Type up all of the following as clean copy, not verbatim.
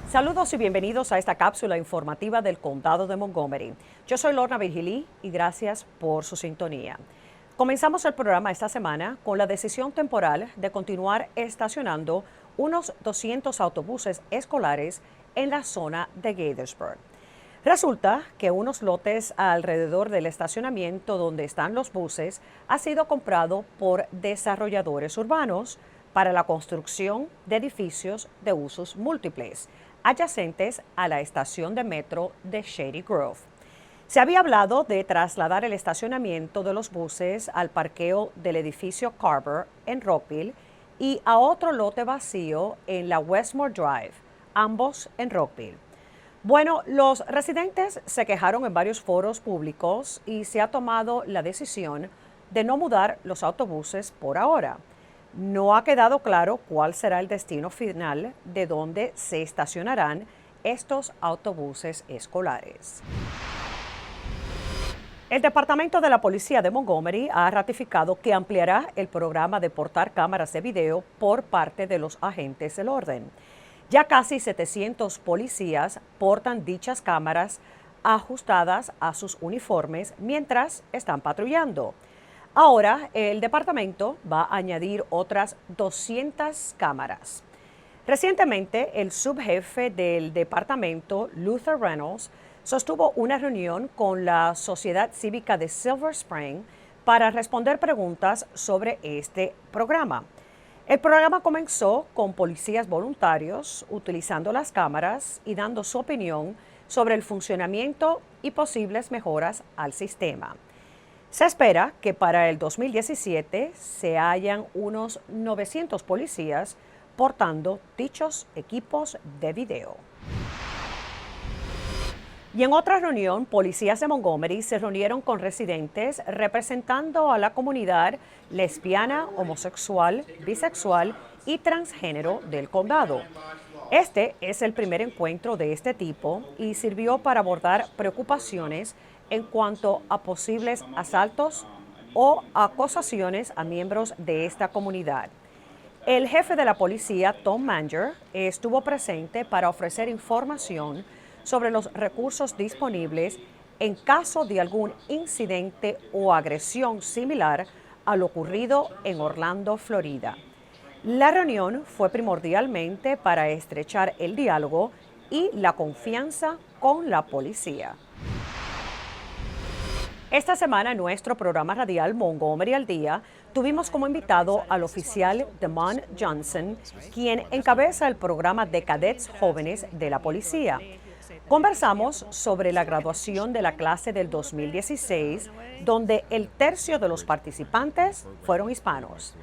Saludos y bienvenidos a esta cápsula informativa del Condado de Montgomery. Yo soy Lorna Virgilí y gracias por su sintonía. Comenzamos el programa esta semana con la decisión temporal de continuar estacionando unos 200 autobuses escolares en la zona de Gaithersburg. Resulta que unos lotes alrededor del estacionamiento donde están los buses ha sido comprado por desarrolladores urbanos para la construcción de edificios de usos múltiples, adyacentes a la estación de metro de Shady Grove. Se había hablado de trasladar el estacionamiento de los buses al parqueo del edificio Carver en Rockville y a otro lote vacío en la Westmore Drive, ambos en Rockville. Bueno, los residentes se quejaron en varios foros públicos y se ha tomado la decisión de no mudar los autobuses por ahora. No ha quedado claro cuál será el destino final de donde se estacionarán estos autobuses escolares. El Departamento de la Policía de Montgomery ha ratificado que ampliará el programa de portar cámaras de video por parte de los agentes del orden. Ya casi 700 policías portan dichas cámaras ajustadas a sus uniformes mientras están patrullando. Ahora, el departamento va a añadir otras 200 cámaras. Recientemente, el subjefe del departamento, Luther Reynolds, sostuvo una reunión con la Sociedad Cívica de Silver Spring para responder preguntas sobre este programa. El programa comenzó con policías voluntarios utilizando las cámaras y dando su opinión sobre el funcionamiento y posibles mejoras al sistema. Se espera que para el 2017 se hayan unos 900 policías portando dichos equipos de video. Y en otra reunión, policías de Montgomery se reunieron con residentes representando a la comunidad lesbiana, homosexual, bisexual y transgénero del condado. Este es el primer encuentro de este tipo y sirvió para abordar preocupaciones en cuanto a posibles asaltos o acusaciones a miembros de esta comunidad. El jefe de la policía, Tom Manger, estuvo presente para ofrecer información sobre los recursos disponibles en caso de algún incidente o agresión similar a lo ocurrido en Orlando, Florida. La reunión fue primordialmente para estrechar el diálogo y la confianza con la policía. Esta semana en nuestro programa radial Montgomery al Día tuvimos como invitado al oficial Demond Johnson, quien encabeza el programa de cadets jóvenes de la policía. Conversamos sobre la graduación de la clase del 2016, donde el tercio de los participantes fueron hispanos.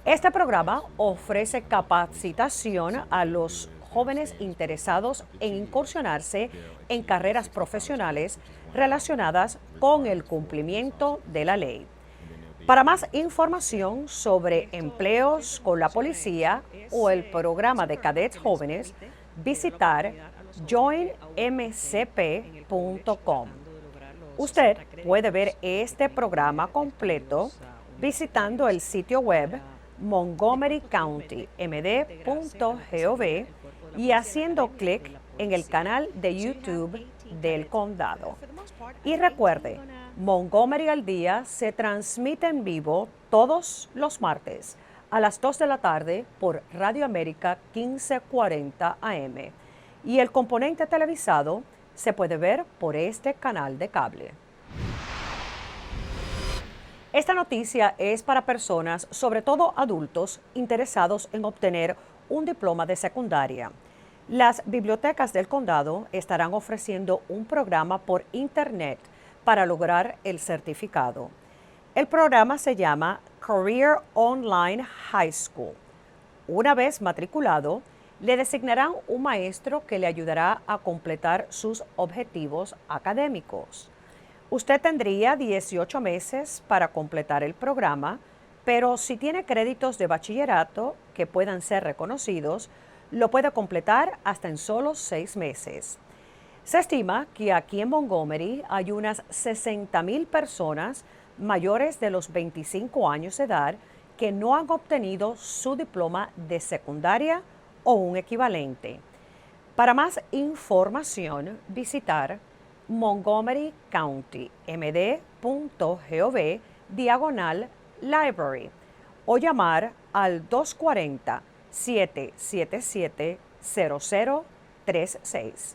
Este programa ofrece capacitación a los jóvenes interesados en incursionarse en carreras profesionales relacionadas con el cumplimiento de la ley. Para más información sobre empleos con la policía o el programa de cadets jóvenes, visitar joinmcp.com. Usted puede ver este programa completo visitando el sitio web montgomerycountymd.gov y haciendo clic en el canal de YouTube del condado. Y recuerde, Montgomery al Día se transmite en vivo todos los martes a las 2 de la tarde por Radio América 1540 AM. Y el componente televisado se puede ver por este canal de cable. Esta noticia es para personas, sobre todo adultos, interesados en obtener un diploma de secundaria. Las bibliotecas del condado estarán ofreciendo un programa por internet para lograr el certificado. El programa se llama Career Online High School. Una vez matriculado, le designarán un maestro que le ayudará a completar sus objetivos académicos. Usted tendría 18 meses para completar el programa, pero si tiene créditos de bachillerato que puedan ser reconocidos, lo puede completar hasta en solo 6 meses. Se estima que aquí en Montgomery hay unas 60,000 personas mayores de los 25 años de edad que no han obtenido su diploma de secundaria o un equivalente. Para más información, visitar montgomerycountymd.gov/library o llamar al 240-777-0036.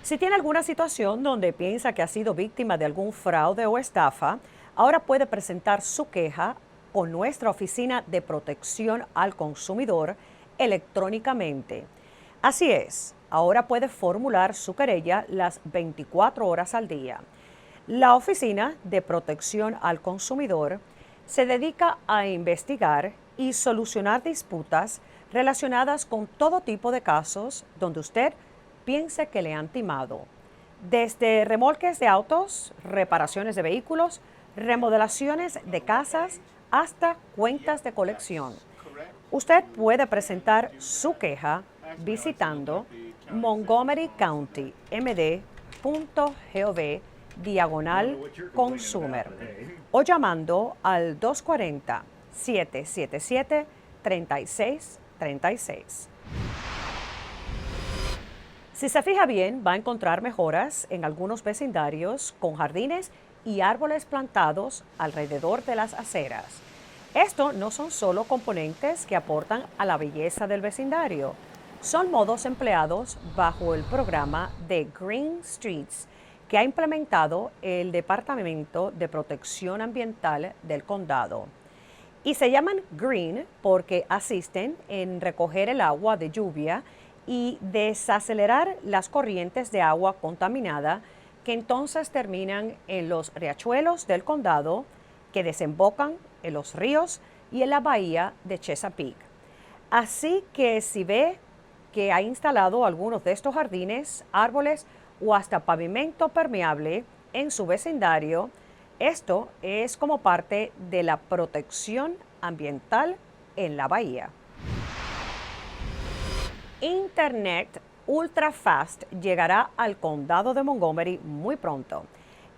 Si tiene alguna situación donde piensa que ha sido víctima de algún fraude o estafa, ahora puede presentar su queja con nuestra Oficina de Protección al Consumidor electrónicamente. Así es, ahora puede formular su querella las 24 horas al día. La Oficina de Protección al Consumidor se dedica a investigar y solucionar disputas relacionadas con todo tipo de casos donde usted piense que le han timado. Desde remolques de autos, reparaciones de vehículos, remodelaciones de casas, hasta cuentas de colección. Usted puede presentar su queja visitando montgomerycountymd.gov/consumer o llamando al 240-777-3636. Si se fija bien, va a encontrar mejoras en algunos vecindarios con jardines y árboles plantados alrededor de las aceras. Esto no son solo componentes que aportan a la belleza del vecindario, son modos empleados bajo el programa de Green Streets que ha implementado el Departamento de Protección Ambiental del condado. Y se llaman Green porque asisten en recoger el agua de lluvia y desacelerar las corrientes de agua contaminada que entonces terminan en los riachuelos del condado que desembocan en los ríos y en la bahía de Chesapeake. Así que si ve que ha instalado algunos de estos jardines, árboles o hasta pavimento permeable en su vecindario, esto es como parte de la protección ambiental en la bahía. Internet Ultra Fast llegará al condado de Montgomery muy pronto.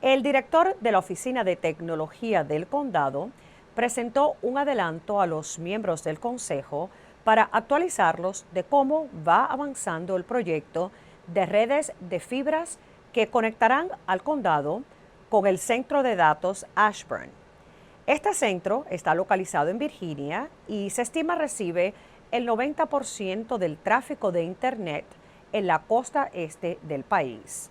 El director de la Oficina de Tecnología del condado presentó un adelanto a los miembros del consejo para actualizarlos de cómo va avanzando el proyecto de redes de fibras que conectarán al condado con el centro de datos Ashburn. Este centro está localizado en Virginia y se estima recibe el 90% del tráfico de Internet en la costa este del país.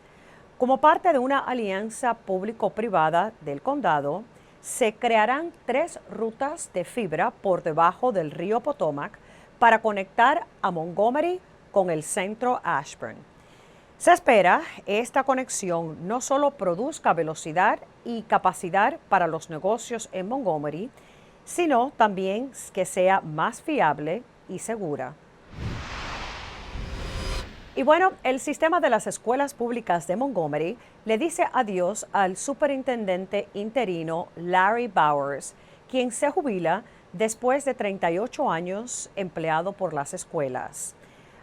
Como parte de una alianza público-privada del condado, se crearán 3 rutas de fibra por debajo del río Potomac para conectar a Montgomery con el centro Ashburn. Se espera esta conexión no solo produzca velocidad y capacidad para los negocios en Montgomery, sino también que sea más fiable y segura. Y bueno, el sistema de las escuelas públicas de Montgomery le dice adiós al superintendente interino Larry Bowers, quien se jubila después de 38 años empleado por las escuelas.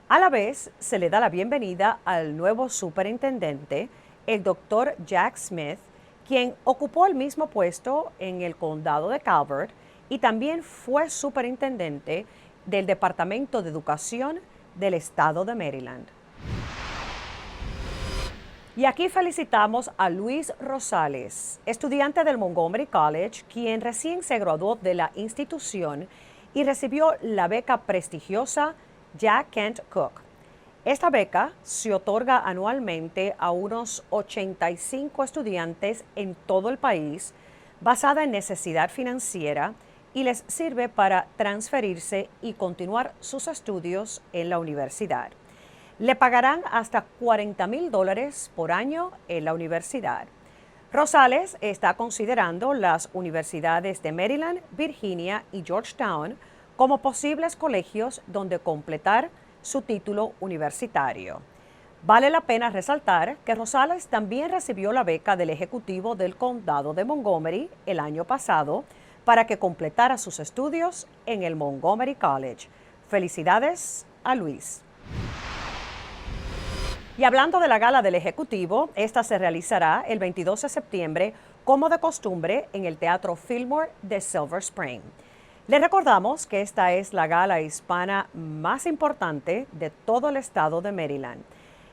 A la vez, se le da la bienvenida al nuevo superintendente, el doctor Jack Smith, quien ocupó el mismo puesto en el condado de Calvert y también fue superintendente del Departamento de Educación del estado de Maryland. Y aquí felicitamos a Luis Rosales, estudiante del Montgomery College, quien recién se graduó de la institución y recibió la beca prestigiosa Jack Kent Cooke. Esta beca se otorga anualmente a unos 85 estudiantes en todo el país, basada en necesidad financiera, y les sirve para transferirse y continuar sus estudios en la universidad. Le pagarán hasta $40,000 por año en la universidad. Rosales está considerando las universidades de Maryland, Virginia y Georgetown como posibles colegios donde completar su título universitario. Vale la pena resaltar que Rosales también recibió la beca del Ejecutivo del Condado de Montgomery el año pasado para que completara sus estudios en el Montgomery College. Felicidades a Luis. Y hablando de la gala del Ejecutivo, esta se realizará el 22 de septiembre, como de costumbre, en el Teatro Fillmore de Silver Spring. Les recordamos que esta es la gala hispana más importante de todo el estado de Maryland.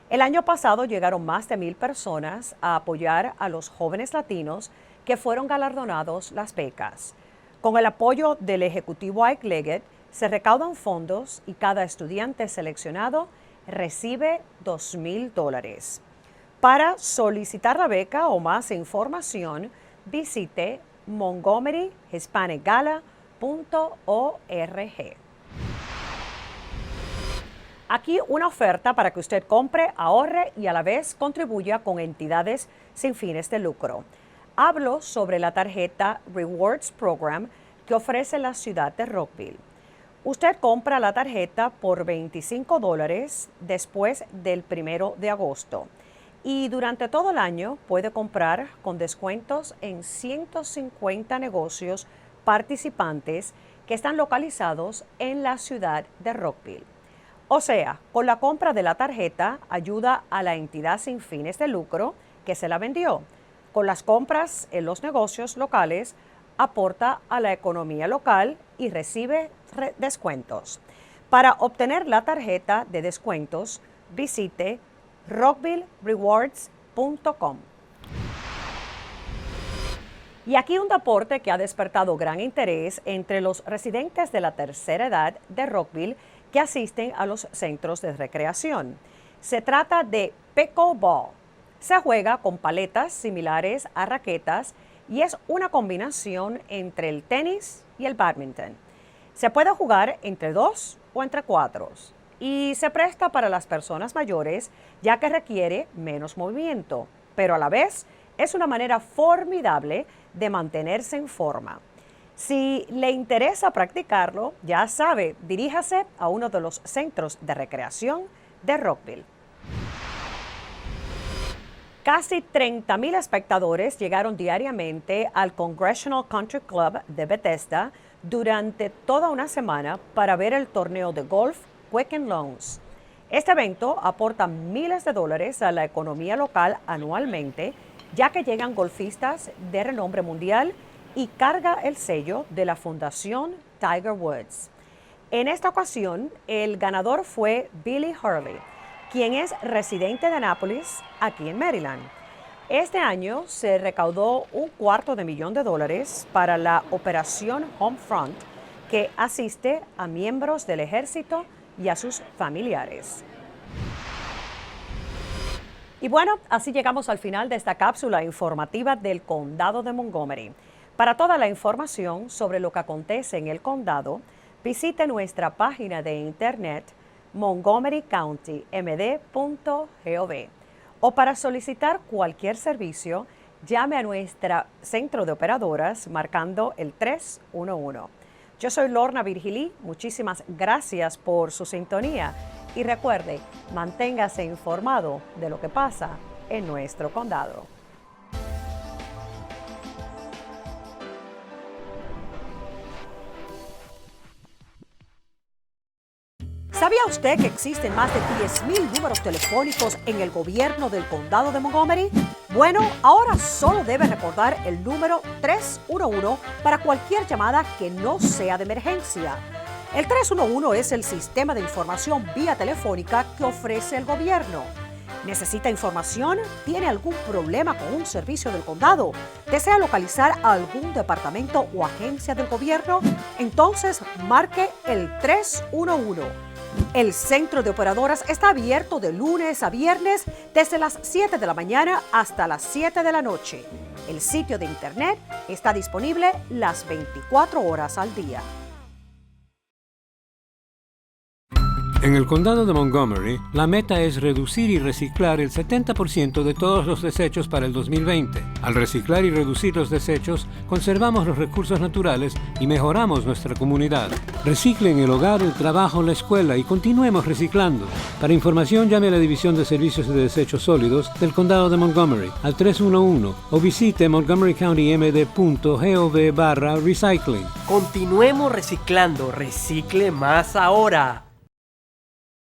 El año pasado llegaron más de 1,000 personas a apoyar a los jóvenes latinos que fueron galardonados las becas. Con el apoyo del ejecutivo Ike Leggett, se recaudan fondos y cada estudiante seleccionado recibe $2,000. Para solicitar la beca o más información, visite montgomeryhispanicgala.org. Aquí una oferta para que usted compre, ahorre y a la vez contribuya con entidades sin fines de lucro. Hablo sobre la tarjeta Rewards Program que ofrece la ciudad de Rockville. Usted compra la tarjeta por $25 después del 1 de agosto y durante todo el año puede comprar con descuentos en 150 negocios participantes que están localizados en la ciudad de Rockville. O sea, con la compra de la tarjeta ayuda a la entidad sin fines de lucro que se la vendió. Con las compras en los negocios locales, aporta a la economía local y recibe descuentos. Para obtener la tarjeta de descuentos, visite rockvillerewards.com. Y aquí un deporte que ha despertado gran interés entre los residentes de la tercera edad de Rockville que asisten a los centros de recreación. Se trata de pickleball. Se juega con paletas similares a raquetas y es una combinación entre el tenis y el bádminton. Se puede jugar entre 2 o entre 4 y se presta para las personas mayores ya que requiere menos movimiento, pero a la vez es una manera formidable de mantenerse en forma. Si le interesa practicarlo, ya sabe, diríjase a uno de los centros de recreación de Rockville. Casi 30,000 espectadores llegaron diariamente al Congressional Country Club de Bethesda durante toda una semana para ver el torneo de golf Quicken Loans. Este evento aporta miles de dólares a la economía local anualmente, ya que llegan golfistas de renombre mundial y carga el sello de la Fundación Tiger Woods. En esta ocasión, el ganador fue Billy Hurley, quien es residente de Annapolis, aquí en Maryland. Este año se recaudó $250,000 para la Operación Homefront, que asiste a miembros del ejército y a sus familiares. Y bueno, así llegamos al final de esta cápsula informativa del Condado de Montgomery. Para toda la información sobre lo que acontece en el condado, visite nuestra página de internet montgomerycountymd.gov o para solicitar cualquier servicio, llame a nuestro centro de operadoras marcando el 311. Yo soy Lorna Virgilí, muchísimas gracias por su sintonía y recuerde, manténgase informado de lo que pasa en nuestro condado. ¿Sabía usted que existen más de 10,000 números telefónicos en el gobierno del condado de Montgomery? Bueno, ahora solo debe recordar el número 311 para cualquier llamada que no sea de emergencia. El 311 es el sistema de información vía telefónica que ofrece el gobierno. ¿Necesita información? ¿Tiene algún problema con un servicio del condado? ¿Desea localizar a algún departamento o agencia del gobierno? Entonces marque el 311. El centro de operadoras está abierto de lunes a viernes desde las 7 de la mañana hasta las 7 de la noche. El sitio de internet está disponible las 24 horas al día. En el condado de Montgomery, la meta es reducir y reciclar el 70% de todos los desechos para el 2020. Al reciclar y reducir los desechos, conservamos los recursos naturales y mejoramos nuestra comunidad. Recicle en el hogar, el trabajo, la escuela y continuemos reciclando. Para información, llame a la División de Servicios de Desechos Sólidos del condado de Montgomery al 311 o visite montgomerycountymd.gov/recycling. Continuemos reciclando, recicle más ahora.